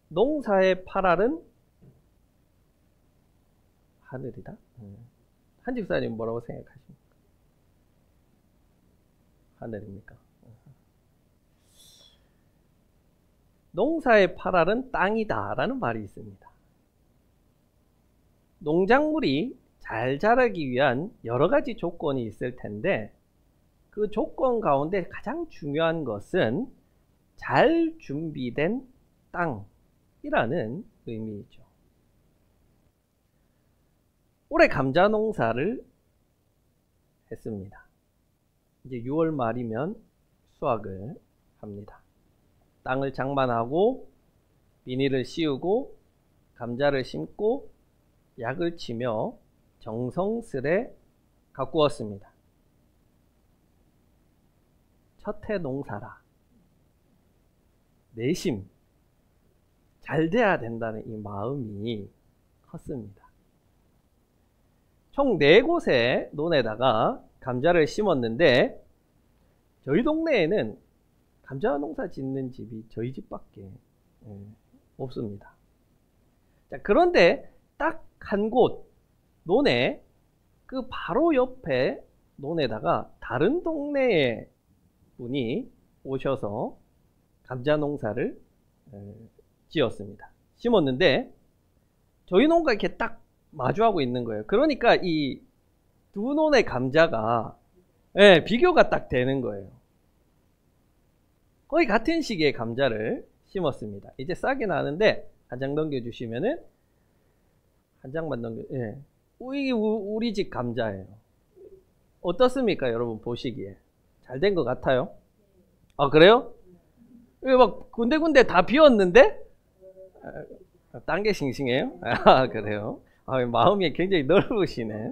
농사의 8알은 하늘이다. 한집사님 뭐라고 생각하십니까? 하늘입니까? 농사의 8알은 땅이다 라는 말이 있습니다. 농작물이 잘 자라기 위한 여러 가지 조건이 있을 텐데 그 조건 가운데 가장 중요한 것은 잘 준비된 땅이라는 의미이죠. 올해 감자 농사를 했습니다. 이제 6월 말이면 수확을 합니다. 땅을 장만하고 비닐을 씌우고 감자를 심고 약을 치며 정성스레 가꾸었습니다. 첫 해 농사라 내심 잘 돼야 된다는 이 마음이 컸습니다. 총 4곳의 논에다가 감자를 심었는데 저희 동네에는 감자 농사 짓는 집이 저희 집밖에 없습니다. 자, 그런데 딱 한 곳 논에 그 바로 옆에 논에다가 다른 동네의 분이 오셔서 감자 농사를 지었습니다. 심었는데 저희 농가 이렇게 딱 마주하고 있는 거예요. 그러니까 이 두 논의 감자가 비교가 딱 되는 거예요. 거의 같은 시기에 감자를 심었습니다. 이제 싹이 나는데 한 장 넘겨주시면은 한 장만 이게 우리 집 감자예요. 어떻습니까, 여러분 보시기에? 잘 된 것 같아요? 아, 그래요? 이게 막 군데군데 다 비었는데? 딴 게 싱싱해요? 아, 그래요? 아, 마음이 굉장히 넓으시네.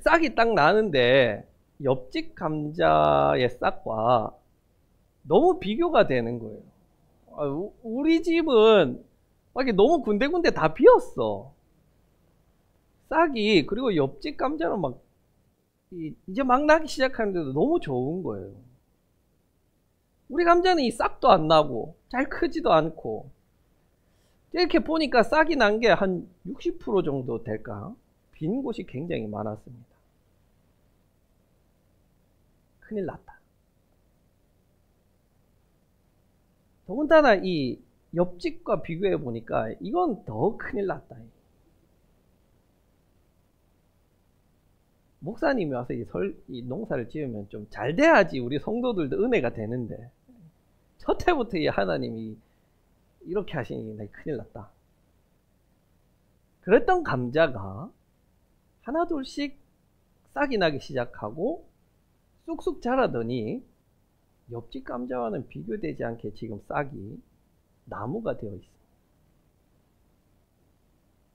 싹이 딱 나는데 옆집 감자의 싹과 너무 비교가 되는 거예요. 우리 집은 막 너무 군데군데 다 비었어. 싹이. 그리고 옆집 감자는 막 이제 막 나기 시작하는데도 너무 좋은 거예요. 우리 감자는 이 싹도 안 나고 잘 크지도 않고 이렇게 보니까 싹이 난 게 한 60% 정도 될까? 빈 곳이 굉장히 많았습니다. 큰일 났다. 더군다나 이 옆집과 비교해 보니까 이건 더 큰일 났다. 목사님이 와서 이 농사를 지으면 좀 잘 돼야지 우리 성도들도 은혜가 되는데 첫 해부터 이 하나님이 이렇게 하시니 큰일 났다. 그랬던 감자가 하나둘씩 싹이 나기 시작하고 쑥쑥 자라더니 옆집 감자와는 비교되지 않게 지금 싹이 나무가 되어 있습니다.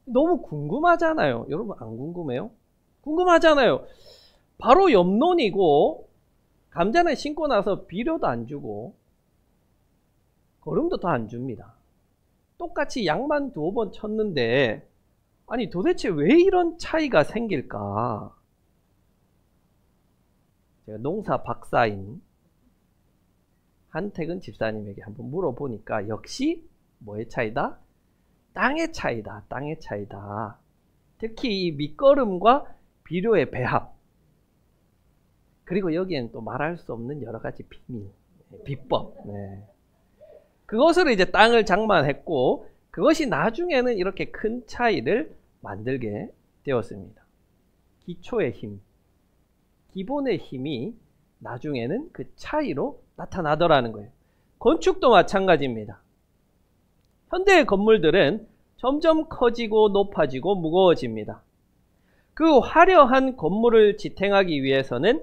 너무 궁금하잖아요. 여러분 안 궁금해요? 궁금하잖아요. 바로 옆논이고 감자는 심고 나서 비료도 안 주고 거름도 더 안 줍니다. 똑같이 약만 2번 쳤는데 아니 도대체 왜 이런 차이가 생길까? 제가 농사 박사인 한택은 집사님에게 한번 물어보니까 역시 뭐의 차이다? 땅의 차이다. 땅의 차이다. 특히 이 밑거름과 비료의 배합, 그리고 여기에는 또 말할 수 없는 여러 가지 비밀, 비법. 그것으로 이제 땅을 장만했고 그것이 나중에는 이렇게 큰 차이를 만들게 되었습니다. 기초의 힘, 기본의 힘이 나중에는 그 차이로 나타나더라는 거예요. 건축도 마찬가지입니다. 현대의 건물들은 점점 커지고 높아지고 무거워집니다. 그 화려한 건물을 지탱하기 위해서는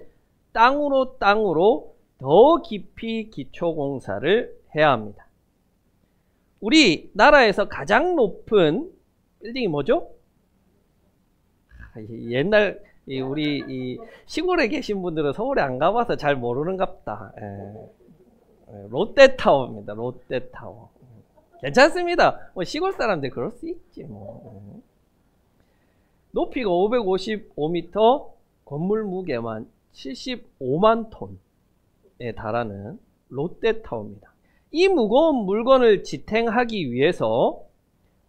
땅으로 더 깊이 기초공사를 해야 합니다. 우리 나라에서 가장 높은 빌딩이 뭐죠? 옛날 우리 시골에 계신 분들은 서울에 안 가봐서 잘 모르는갑다. 롯데타워입니다. 롯데타워. 괜찮습니다. 뭐 시골 사람들 그럴 수 있지 뭐. 높이가 555m, 건물 무게만 75만 톤에 달하는 롯데타워입니다. 이 무거운 물건을 지탱하기 위해서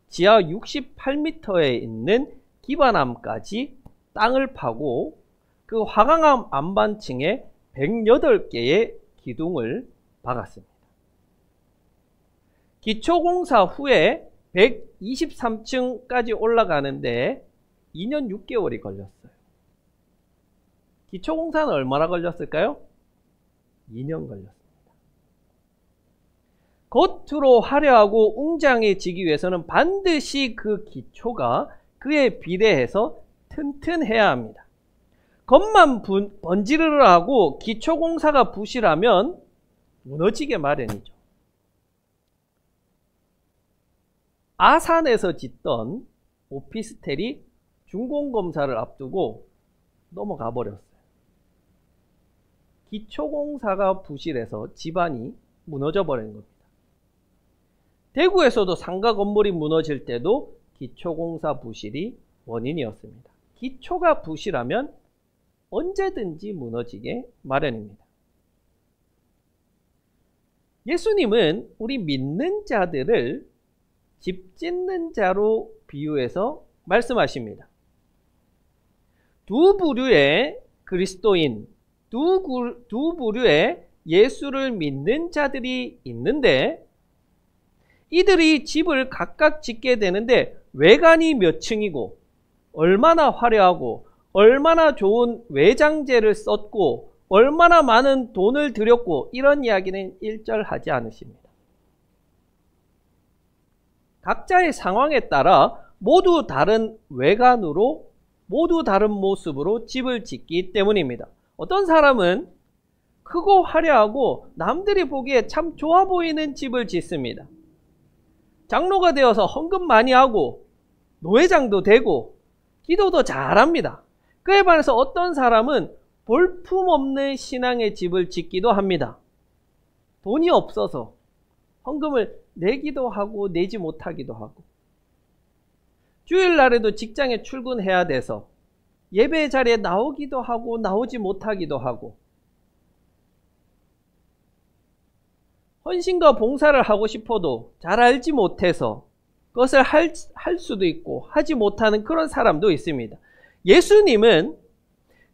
지하 68m에 있는 기반암까지 땅을 파고 그 화강암 안반층에 108개의 기둥을 박았습니다. 기초공사 후에 123층까지 올라가는데 2년 6개월이 걸렸어요. 기초공사는 얼마나 걸렸을까요? 2년 걸렸습니다. 겉으로 화려하고 웅장해지기 위해서는 반드시 그 기초가 그에 비례해서 튼튼해야 합니다. 겉만 번지르르 하고 기초공사가 부실하면 무너지게 마련이죠. 아산에서 짓던 오피스텔이 준공검사를 앞두고 넘어가 버렸어요. 기초공사가 부실해서 집안이 무너져 버린 겁니다. 대구에서도 상가 건물이 무너질 때도 기초공사 부실이 원인이었습니다. 기초가 부실하면 언제든지 무너지게 마련입니다. 예수님은 우리 믿는 자들을 집 짓는 자로 비유해서 말씀하십니다. 두 부류의 그리스도인, 두 부류의 예수를 믿는 자들이 있는데 이들이 집을 각각 짓게 되는데 외관이 몇 층이고 얼마나 화려하고 얼마나 좋은 외장재를 썼고 얼마나 많은 돈을 들였고 이런 이야기는 일절하지 않으십니다. 각자의 상황에 따라 모두 다른 외관으로 모두 다른 모습으로 집을 짓기 때문입니다. 어떤 사람은 크고 화려하고 남들이 보기에 참 좋아 보이는 집을 짓습니다. 장로가 되어서 헌금 많이 하고 노회장도 되고 기도도 잘합니다. 그에 반해서 어떤 사람은 볼품없는 신앙의 집을 짓기도 합니다. 돈이 없어서 헌금을 내기도 하고 내지 못하기도 하고 주일날에도 직장에 출근해야 돼서 예배 자리에 나오기도 하고 나오지 못하기도 하고 헌신과 봉사를 하고 싶어도 잘 알지 못해서 그것을 할 수도 있고 하지 못하는 그런 사람도 있습니다. 예수님은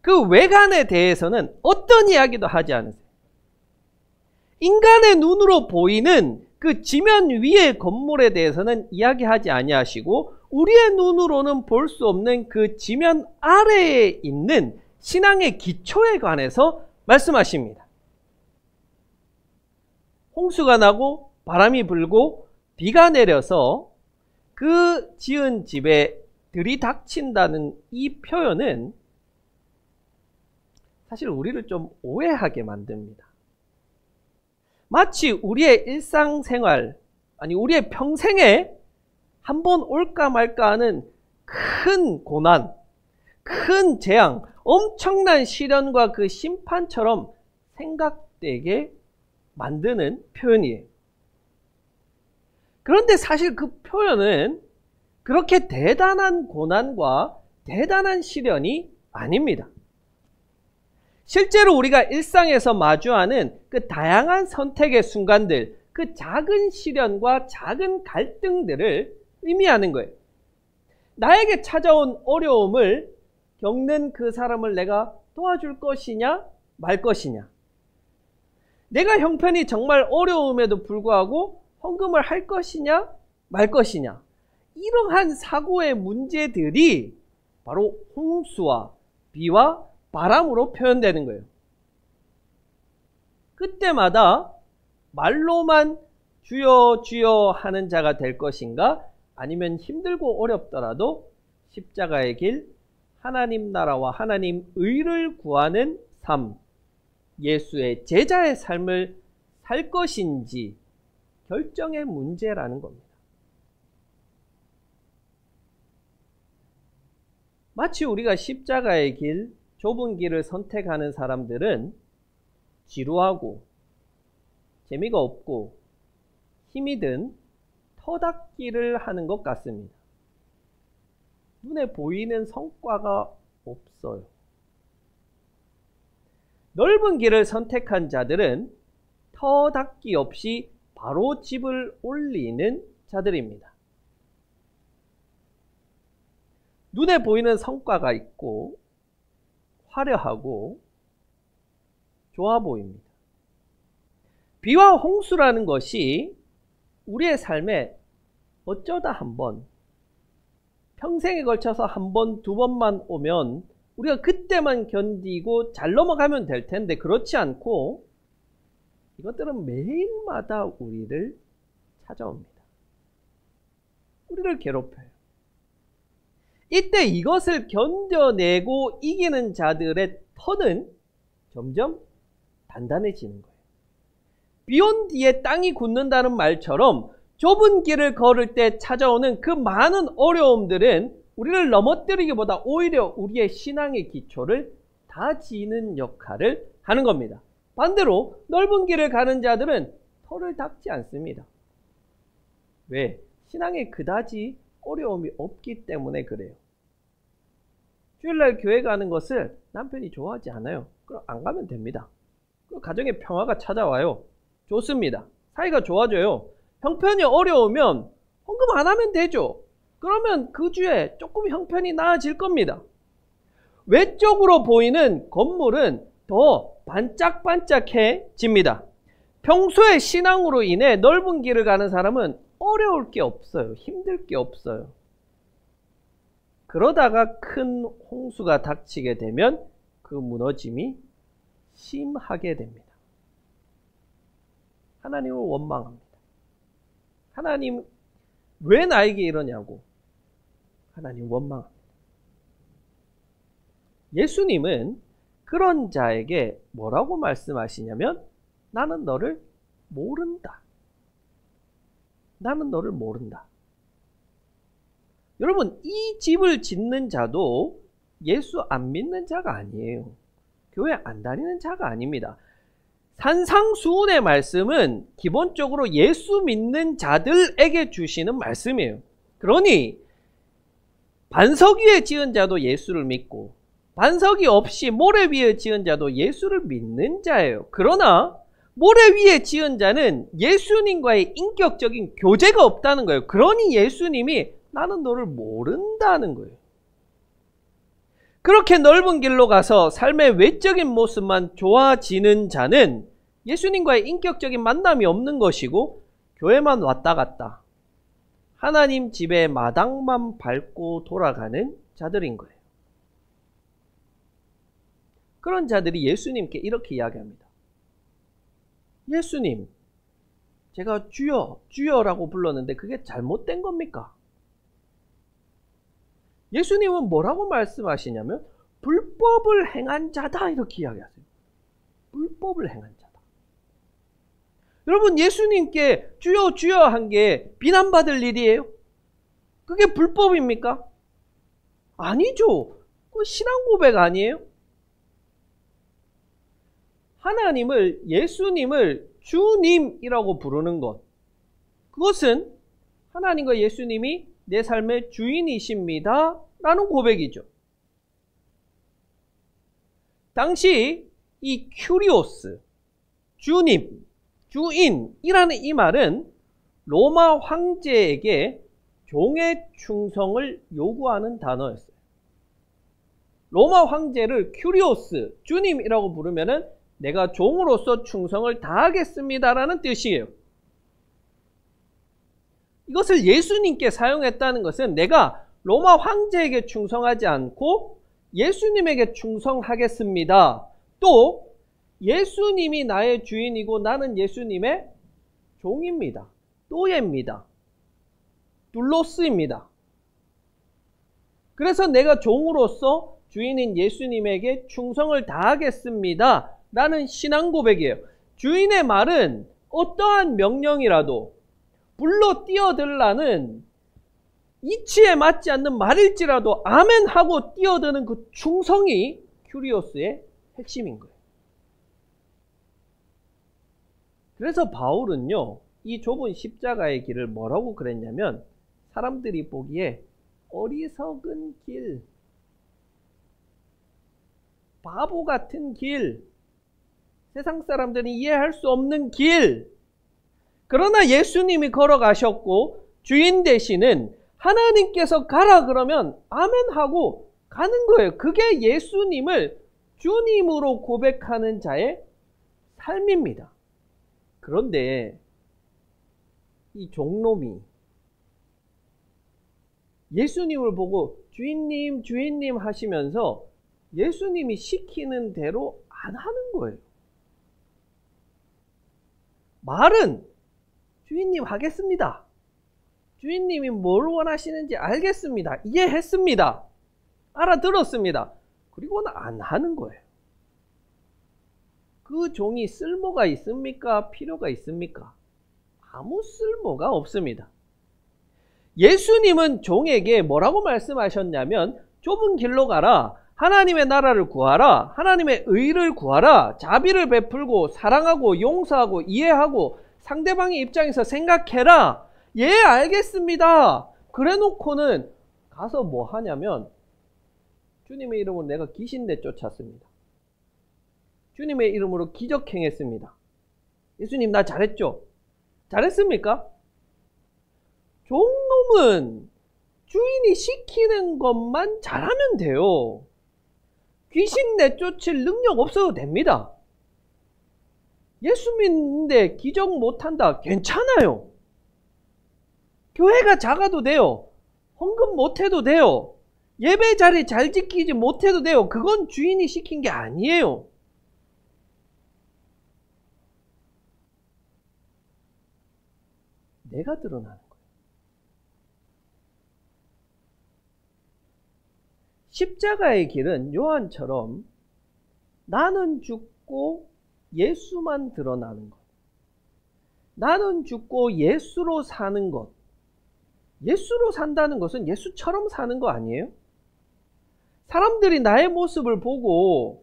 그 외관에 대해서는 어떤 이야기도 하지 않으세요. 인간의 눈으로 보이는 그 지면 위의 건물에 대해서는 이야기하지 아니하시고 우리의 눈으로는 볼 수 없는 그 지면 아래에 있는 신앙의 기초에 관해서 말씀하십니다. 홍수가 나고 바람이 불고 비가 내려서 그 지은 집에 들이닥친다는 이 표현은 사실 우리를 좀 오해하게 만듭니다. 마치 우리의 일상생활, 아니 우리의 평생에 한 번 올까 말까 하는 큰 고난, 큰 재앙, 엄청난 시련과 그 심판처럼 생각되게 만드는 표현이에요. 그런데 사실 그 표현은 그렇게 대단한 고난과 대단한 시련이 아닙니다. 실제로 우리가 일상에서 마주하는 그 다양한 선택의 순간들, 그 작은 시련과 작은 갈등들을 의미하는 거예요. 나에게 찾아온 어려움을 겪는 그 사람을 내가 도와줄 것이냐 말 것이냐, 내가 형편이 정말 어려움에도 불구하고 헌금을 할 것이냐 말 것이냐, 이러한 사고의 문제들이 바로 홍수와 비와 바람으로 표현되는 거예요. 그때마다 말로만 주여 주여 하는 자가 될 것인가, 아니면 힘들고 어렵더라도 십자가의 길, 하나님 나라와 하나님 의를 구하는 삶, 예수의 제자의 삶을 살 것인지 결정의 문제라는 겁니다. 마치 우리가 십자가의 길, 좁은 길을 선택하는 사람들은 지루하고 재미가 없고 힘이 든 터닥기를 하는 것 같습니다. 눈에 보이는 성과가 없어요. 넓은 길을 선택한 자들은 터 닦기 없이 바로 집을 올리는 자들입니다. 눈에 보이는 성과가 있고 화려하고 좋아 보입니다. 비와 홍수라는 것이 우리의 삶에 어쩌다 한번, 평생에 걸쳐서 한 번, 두 번만 오면 우리가 그때만 견디고 잘 넘어가면 될 텐데, 그렇지 않고 이것들은 매일마다 우리를 찾아옵니다. 우리를 괴롭혀요. 이때 이것을 견뎌내고 이기는 자들의 터는 점점 단단해지는 거예요. 비온 뒤에 땅이 굳는다는 말처럼 좁은 길을 걸을 때 찾아오는 그 많은 어려움들은 우리를 넘어뜨리기보다 오히려 우리의 신앙의 기초를 다지는 역할을 하는 겁니다. 반대로 넓은 길을 가는 자들은 터를 닦지 않습니다. 왜? 신앙에 그다지 어려움이 없기 때문에 그래요. 주일날 교회 가는 것을 남편이 좋아하지 않아요. 그럼 안 가면 됩니다. 그럼 가정에 평화가 찾아와요. 좋습니다. 사이가 좋아져요. 형편이 어려우면 헌금 안 하면 되죠. 그러면 그 주에 조금 형편이 나아질 겁니다. 외적으로 보이는 건물은 더 반짝반짝해집니다. 평소에 신앙으로 인해 넓은 길을 가는 사람은 어려울 게 없어요. 힘들 게 없어요. 그러다가 큰 홍수가 닥치게 되면 그 무너짐이 심하게 됩니다. 하나님을 원망합니다. 하나님 왜 나에게 이러냐고 하나님 원망합니다. 예수님은 그런 자에게 뭐라고 말씀하시냐면 나는 너를 모른다. 나는 너를 모른다. 여러분, 이 집을 짓는 자도 예수 안 믿는 자가 아니에요. 교회 안 다니는 자가 아닙니다. 산상수훈의 말씀은 기본적으로 예수 믿는 자들에게 주시는 말씀이에요. 그러니 반석 위에 지은 자도 예수를 믿고 반석이 없이 모래 위에 지은 자도 예수를 믿는 자예요. 그러나 모래 위에 지은 자는 예수님과의 인격적인 교제가 없다는 거예요. 그러니 예수님이 나는 너를 모른다는 거예요. 그렇게 넓은 길로 가서 삶의 외적인 모습만 좋아지는 자는 예수님과의 인격적인 만남이 없는 것이고 교회만 왔다 갔다 하나님 집의 마당만 밟고 돌아가는 자들인 거예요. 그런 자들이 예수님께 이렇게 이야기합니다. 예수님, 제가 주여, 주여라고 불렀는데 그게 잘못된 겁니까? 예수님은 뭐라고 말씀하시냐면 불법을 행한 자다 이렇게 이야기하세요. 불법을 행한 자다. 여러분, 예수님께 주여 주여 한 게 비난받을 일이에요? 그게 불법입니까? 아니죠. 그 신앙 고백 아니에요? 하나님을, 예수님을 주님이라고 부르는 것, 그것은 하나님과 예수님이 내 삶의 주인이십니다 라는 고백이죠. 당시 이 큐리오스, 주님, 주인이라는 이 말은 로마 황제에게 종의 충성을 요구하는 단어였어요. 로마 황제를 큐리오스, 주님이라고 부르면은 내가 종으로서 충성을 다하겠습니다라는 뜻이에요. 이것을 예수님께 사용했다는 것은 내가 로마 황제에게 충성하지 않고 예수님에게 충성하겠습니다. 또 예수님이 나의 주인이고 나는 예수님의 종입니다. 또예입니다. 둘로스입니다. 그래서 내가 종으로서 주인인 예수님에게 충성을 다하겠습니다 라는 신앙 고백이에요. 주인의 말은 어떠한 명령이라도 불러 뛰어들라는 이치에 맞지 않는 말일지라도 아멘 하고 뛰어드는 그 충성이 큐리오스의 핵심인 거예요. 그래서 바울은요, 이 좁은 십자가의 길을 뭐라고 그랬냐면 사람들이 보기에 어리석은 길, 바보 같은 길, 세상 사람들이 이해할 수 없는 길. 그러나 예수님이 걸어가셨고 주인 되시는 하나님께서 가라 그러면 아멘 하고 가는 거예요. 그게 예수님을 주님으로 고백하는 자의 삶입니다. 그런데 이 종놈이 예수님을 보고 주인님, 주인님 하시면서 예수님이 시키는 대로 안 하는 거예요. 말은 주인님 하겠습니다. 주인님이 뭘 원하시는지 알겠습니다. 이해했습니다. 알아들었습니다. 그리고는 안 하는 거예요. 그 종이 쓸모가 있습니까? 필요가 있습니까? 아무 쓸모가 없습니다. 예수님은 종에게 뭐라고 말씀하셨냐면 좁은 길로 가라. 하나님의 나라를 구하라. 하나님의 의를 구하라. 자비를 베풀고 사랑하고 용서하고 이해하고 상대방의 입장에서 생각해라. 예, 알겠습니다. 그래 놓고는 가서 뭐 하냐면 주님의 이름으로 내가 귀신 내쫓았습니다. 주님의 이름으로 기적 행했습니다. 예수님 나 잘했죠? 잘했습니까? 종놈은 주인이 시키는 것만 잘하면 돼요. 귀신 내쫓을 능력 없어도 됩니다. 예수 믿는데 기적 못한다. 괜찮아요. 교회가 작아도 돼요. 헌금 못해도 돼요. 예배 자리 잘 지키지 못해도 돼요. 그건 주인이 시킨 게 아니에요. 내가 드러나는 거예요. 십자가의 길은 요한처럼 나는 죽고 예수만 드러나는 것. 나는 죽고 예수로 사는 것. 예수로 산다는 것은 예수처럼 사는 거 아니에요? 사람들이 나의 모습을 보고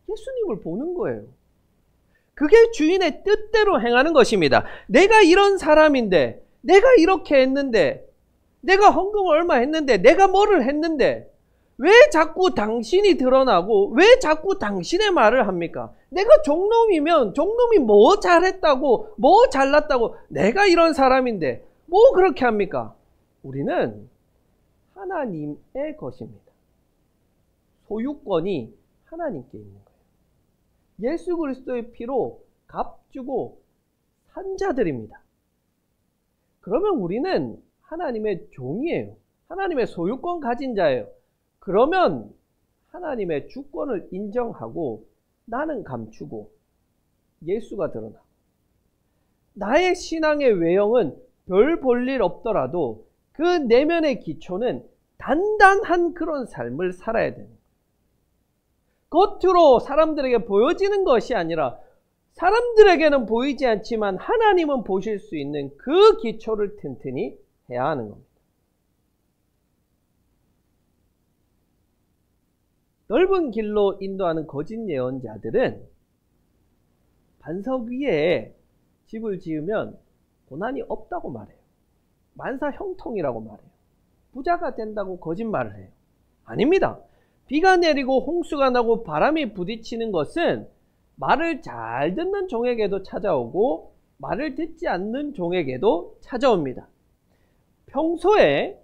예수님을 보는 거예요. 그게 주인의 뜻대로 행하는 것입니다. 내가 이런 사람인데, 내가 이렇게 했는데, 내가 헌금을 얼마 했는데, 내가 뭐를 했는데, 왜 자꾸 당신이 드러나고 왜 자꾸 당신의 말을 합니까? 내가 종놈이면 종놈이 뭐 잘했다고 뭐 잘났다고 내가 이런 사람인데 뭐 그렇게 합니까? 우리는 하나님의 것입니다. 소유권이 하나님께 있는 거예요. 예수 그리스도의 피로 값주고 산 자들입니다. 그러면 우리는 하나님의 종이에요. 하나님의 소유권 가진 자예요. 그러면 하나님의 주권을 인정하고 나는 감추고 예수가 드러나고 나의 신앙의 외형은 별 볼 일 없더라도 그 내면의 기초는 단단한 그런 삶을 살아야 되는 거예요. 겉으로 사람들에게 보여지는 것이 아니라 사람들에게는 보이지 않지만 하나님은 보실 수 있는 그 기초를 튼튼히 해야 하는 겁니다. 넓은 길로 인도하는 거짓 예언자들은 반석 위에 집을 지으면 고난이 없다고 말해요. 만사 형통이라고 말해요. 부자가 된다고 거짓말을 해요. 아닙니다. 비가 내리고 홍수가 나고 바람이 부딪히는 것은 말을 잘 듣는 종에게도 찾아오고 말을 듣지 않는 종에게도 찾아옵니다. 평소에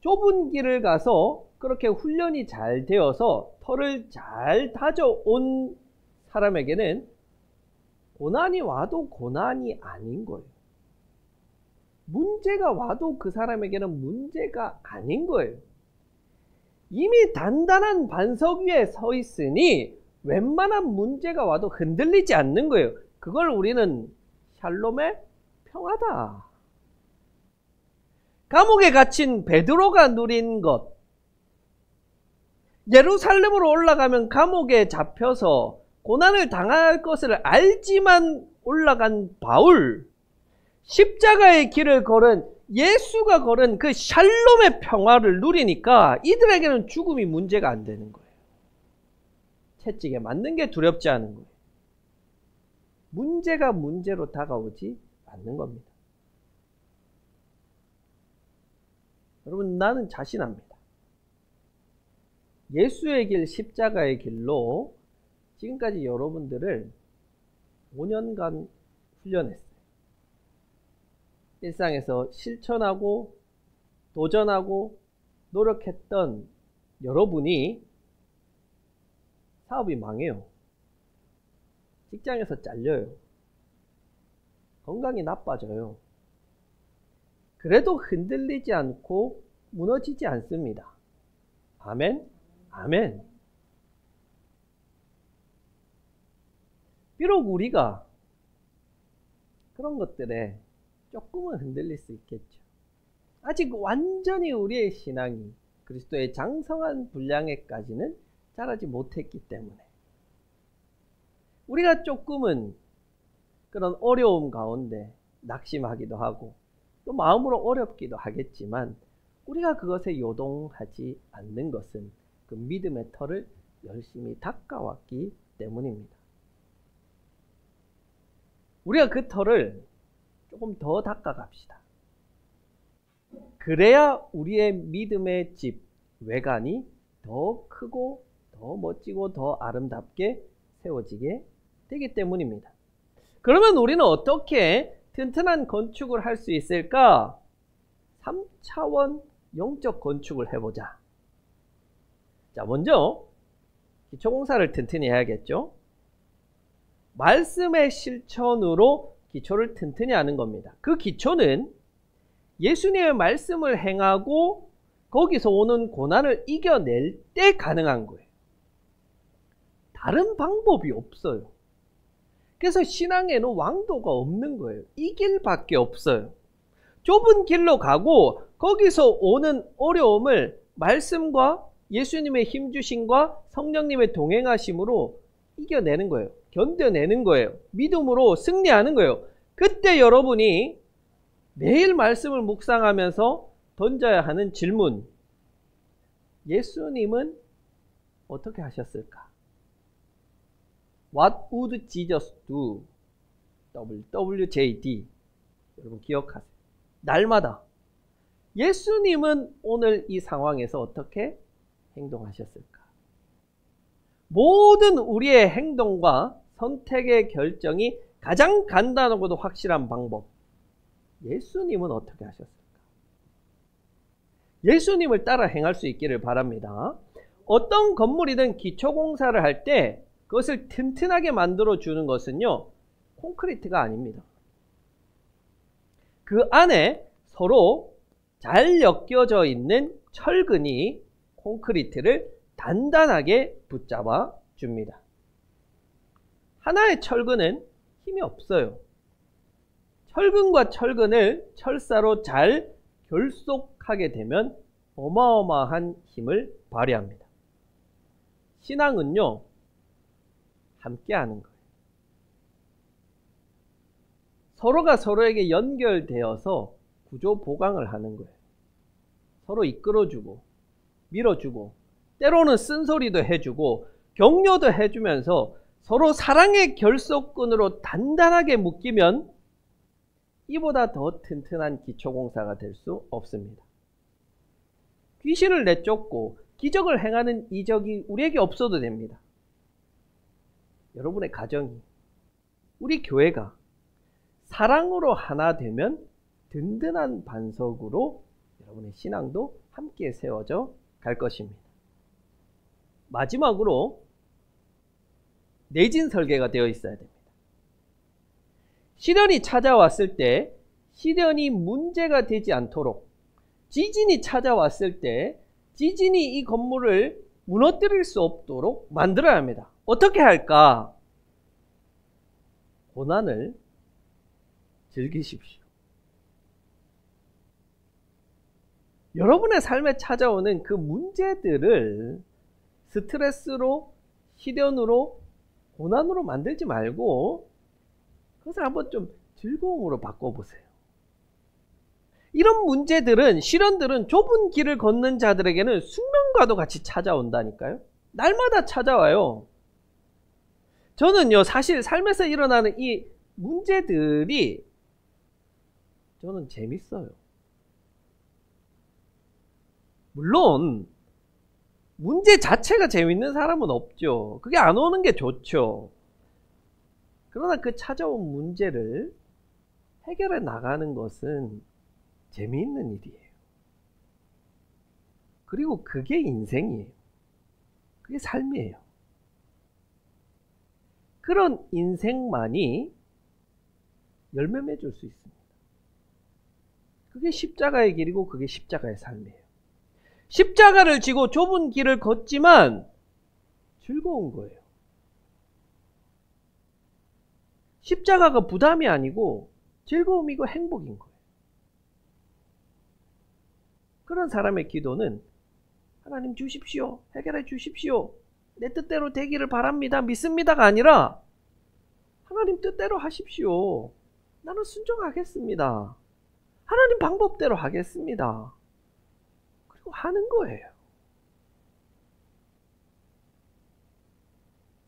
좁은 길을 가서 그렇게 훈련이 잘 되어서 털을 잘 다져온 사람에게는 고난이 와도 고난이 아닌 거예요. 문제가 와도 그 사람에게는 문제가 아닌 거예요. 이미 단단한 반석 위에 서 있으니 웬만한 문제가 와도 흔들리지 않는 거예요. 그걸 우리는 샬롬의 평화다. 감옥에 갇힌 베드로가 누린 것. 예루살렘으로 올라가면 감옥에 잡혀서 고난을 당할 것을 알지만 올라간 바울. 십자가의 길을 걸은 예수가 걸은 그 샬롬의 평화를 누리니까 이들에게는 죽음이 문제가 안 되는 거예요. 채찍에 맞는 게 두렵지 않은 거예요. 문제가 문제로 다가오지 않는 겁니다. 여러분, 나는 자신합니다. 예수의 길, 십자가의 길로 지금까지 여러분들을 5년간 훈련했어요. 일상에서 실천하고 도전하고 노력했던 여러분이 사업이 망해요. 직장에서 잘려요. 건강이 나빠져요. 그래도 흔들리지 않고 무너지지 않습니다. 아멘? 아멘. 비록 우리가 그런 것들에 조금은 흔들릴 수 있겠죠. 아직 완전히 우리의 신앙이 그리스도의 장성한 분량에까지는 자라지 못했기 때문에 우리가 조금은 그런 어려움 가운데 낙심하기도 하고 또 마음으로 어렵기도 하겠지만 우리가 그것에 요동하지 않는 것은 그 믿음의 털을 열심히 닦아왔기 때문입니다. 우리가 그 털을 조금 더 닦아갑시다. 그래야 우리의 믿음의 집 외관이 더 크고 더 멋지고 더 아름답게 세워지게 되기 때문입니다. 그러면 우리는 어떻게 튼튼한 건축을 할 수 있을까? 3차원 영적 건축을 해보자. 자, 먼저 기초공사를 튼튼히 해야겠죠. 말씀의 실천으로 기초를 튼튼히 하는 겁니다. 그 기초는 예수님의 말씀을 행하고 거기서 오는 고난을 이겨낼 때 가능한 거예요. 다른 방법이 없어요. 그래서 신앙에는 왕도가 없는 거예요. 이 길밖에 없어요. 좁은 길로 가고 거기서 오는 어려움을 말씀과 예수님의 힘주심과 성령님의 동행하심으로 이겨내는 거예요. 견뎌내는 거예요. 믿음으로 승리하는 거예요. 그때 여러분이 매일 말씀을 묵상하면서 던져야 하는 질문. 예수님은 어떻게 하셨을까? What would Jesus do? WWJD. 여러분 기억하세요. 날마다 예수님은 오늘 이 상황에서 어떻게 행동하셨을까? 모든 우리의 행동과 선택의 결정이 가장 간단하고도 확실한 방법. 예수님은 어떻게 하셨을까? 예수님을 따라 행할 수 있기를 바랍니다. 어떤 건물이든 기초공사를 할 때 그것을 튼튼하게 만들어주는 것은요, 콘크리트가 아닙니다. 그 안에 서로 잘 엮여져 있는 철근이 콘크리트를 단단하게 붙잡아 줍니다. 하나의 철근은 힘이 없어요. 철근과 철근을 철사로 잘 결속하게 되면 어마어마한 힘을 발휘합니다. 신앙은요, 함께 하는 거예요. 서로가 서로에게 연결되어서 구조 보강을 하는 거예요. 서로 이끌어주고 밀어주고 때로는 쓴소리도 해주고 격려도 해주면서 서로 사랑의 결속근으로 단단하게 묶이면 이보다 더 튼튼한 기초공사가 될 수 없습니다. 귀신을 내쫓고 기적을 행하는 이적이 우리에게 없어도 됩니다. 여러분의 가정이, 우리 교회가 사랑으로 하나 되면 든든한 반석으로 여러분의 신앙도 함께 세워져 갈 것입니다. 마지막으로 내진 설계가 되어 있어야 됩니다. 시련이 찾아왔을 때 시련이 문제가 되지 않도록, 지진이 찾아왔을 때 지진이 이 건물을 무너뜨릴 수 없도록 만들어야 합니다. 어떻게 할까? 고난을 즐기십시오. 여러분의 삶에 찾아오는 그 문제들을 스트레스로, 시련으로, 고난으로 만들지 말고 그것을 한번 좀 즐거움으로 바꿔보세요. 이런 문제들은, 시련들은 좁은 길을 걷는 자들에게는 숙명과도 같이 찾아온다니까요. 날마다 찾아와요. 저는요, 사실 삶에서 일어나는 이 문제들이 저는 재밌어요. 물론 문제 자체가 재밌는 사람은 없죠. 그게 안 오는 게 좋죠. 그러나 그 찾아온 문제를 해결해 나가는 것은 재미있는 일이에요. 그리고 그게 인생이에요. 그게 삶이에요. 그런 인생만이 열매 맺을 수 있습니다. 그게 십자가의 길이고 그게 십자가의 삶이에요. 십자가를 지고 좁은 길을 걷지만 즐거운 거예요. 십자가가 부담이 아니고 즐거움이고 행복인 거예요. 그런 사람의 기도는 하나님 주십시오. 해결해 주십시오. 내 뜻대로 되기를 바랍니다. 믿습니다가 아니라 하나님 뜻대로 하십시오. 나는 순종하겠습니다. 하나님 방법대로 하겠습니다. 그리고 하는 거예요.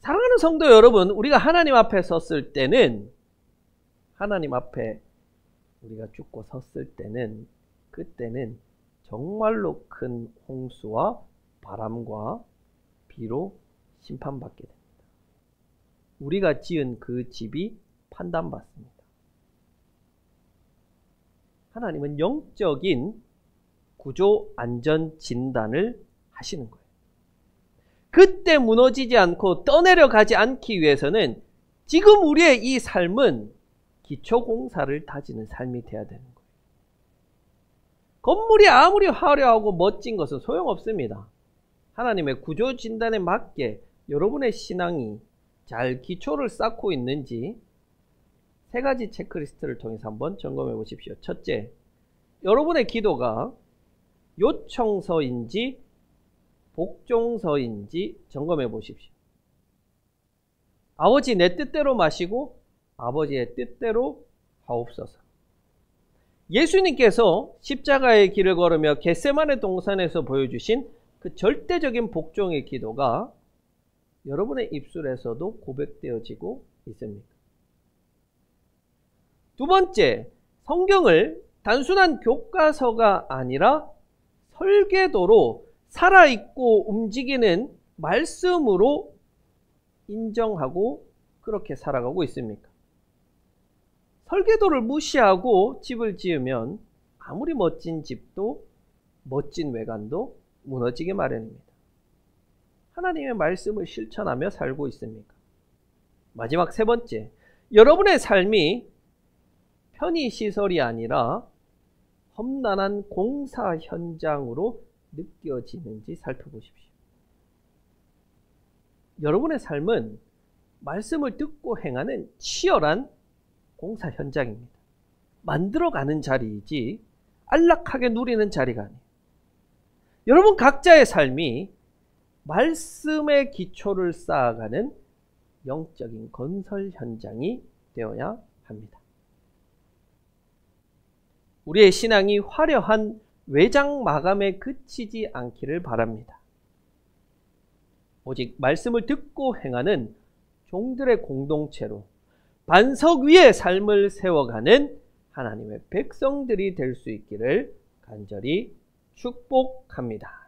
사랑하는 성도 여러분, 우리가 하나님 앞에 섰을 때는, 하나님 앞에 우리가 죽고 섰을 때는, 그때는 정말로 큰 홍수와 바람과 비로 심판받게 됩니다. 우리가 지은 그 집이 판단받습니다. 하나님은 영적인 구조 안전 진단을 하시는 거예요. 그때 무너지지 않고 떠내려가지 않기 위해서는 지금 우리의 이 삶은 기초공사를 다지는 삶이 돼야 되는 거예요. 건물이 아무리 화려하고 멋진 것은 소용없습니다. 하나님의 구조 진단에 맞게 여러분의 신앙이 잘 기초를 쌓고 있는지 세 가지 체크리스트를 통해서 한번 점검해 보십시오. 첫째, 여러분의 기도가 요청서인지 복종서인지 점검해 보십시오. 아버지 내 뜻대로 마시고 아버지의 뜻대로 하옵소서. 예수님께서 십자가의 길을 걸으며 겟세마네 동산에서 보여주신 그 절대적인 복종의 기도가 여러분의 입술에서도 고백되어지고 있습니까? 두 번째, 성경을 단순한 교과서가 아니라 설계도로 살아있고 움직이는 말씀으로 인정하고 그렇게 살아가고 있습니까? 설계도를 무시하고 집을 지으면 아무리 멋진 집도 멋진 외관도 무너지게 마련입니다. 하나님의 말씀을 실천하며 살고 있습니까? 마지막 세 번째, 여러분의 삶이 편의시설이 아니라 험난한 공사 현장으로 느껴지는지 살펴보십시오. 여러분의 삶은 말씀을 듣고 행하는 치열한 공사 현장입니다. 만들어가는 자리이지 안락하게 누리는 자리가 아니에요. 여러분 각자의 삶이 말씀의 기초를 쌓아가는 영적인 건설 현장이 되어야 합니다. 우리의 신앙이 화려한 외장 마감에 그치지 않기를 바랍니다. 오직 말씀을 듣고 행하는 종들의 공동체로 반석 위에 삶을 세워가는 하나님의 백성들이 될 수 있기를 간절히 축복합니다.